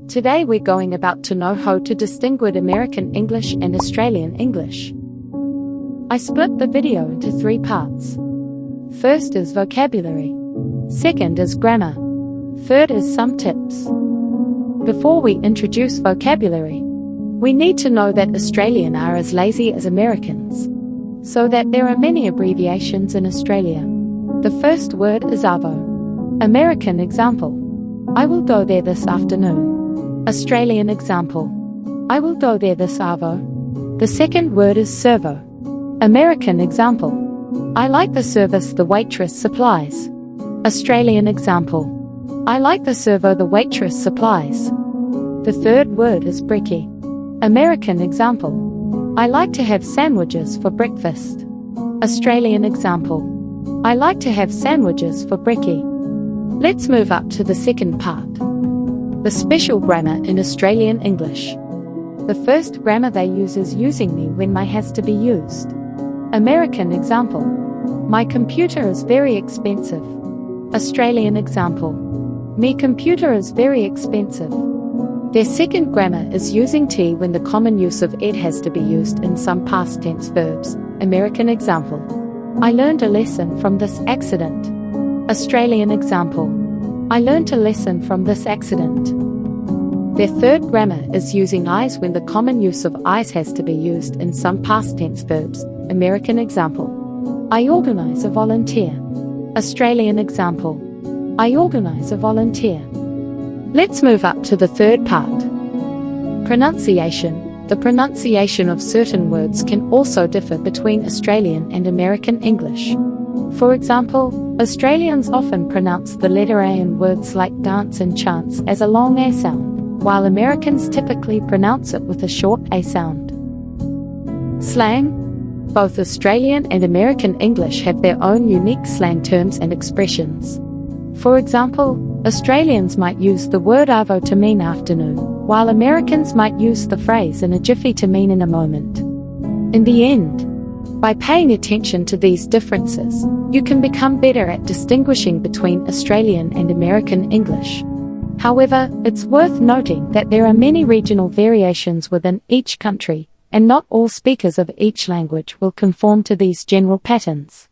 Today we're going about to know how to distinguish American English and Australian English. I split the video into 3 parts. First is vocabulary. Second is grammar. Third is some tips. Before we introduce vocabulary, we need to know that Australians are as lazy as Americans, so that there are many abbreviations in Australia. The first word is arvo. American example: I will go there this afternoon. Australian example: I will go there this arvo. The second word is servo. American example: I like the service the waitress supplies. Australian example: I like the servo the waitress supplies. The third word is brekkie. American example: I like to have sandwiches for breakfast. Australian example: I like to have sandwiches for brekkie. Let's move up to the second part. The special grammar in Australian English. The first grammar they use is using me when my has to be used. American example: my computer is very expensive. Australian example: me computer is very expensive. Their second grammar is using T when the common use of ed has to be used in some past tense verbs. American example: I learned a lesson from this accident. Australian example: I learned a lesson from this accident. Their third grammar is using I's when the common use of I's has to be used in some past tense verbs. American example: I organize a volunteer. Australian example: I organize a volunteer. Let's move up to the third part. Pronunciation. The pronunciation of certain words can also differ between Australian and American English. For example, Australians often pronounce the letter A in words like dance and chance as a long A sound, while Americans typically pronounce it with a short A sound. Slang. Both Australian and American English have their own unique slang terms and expressions. For example, Australians might use the word arvo to mean afternoon, while Americans might use the phrase in a jiffy to mean in a moment. In the end, by paying attention to these differences, you can become better at distinguishing between Australian and American English. However, it's worth noting that there are many regional variations within each country, and not all speakers of each language will conform to these general patterns.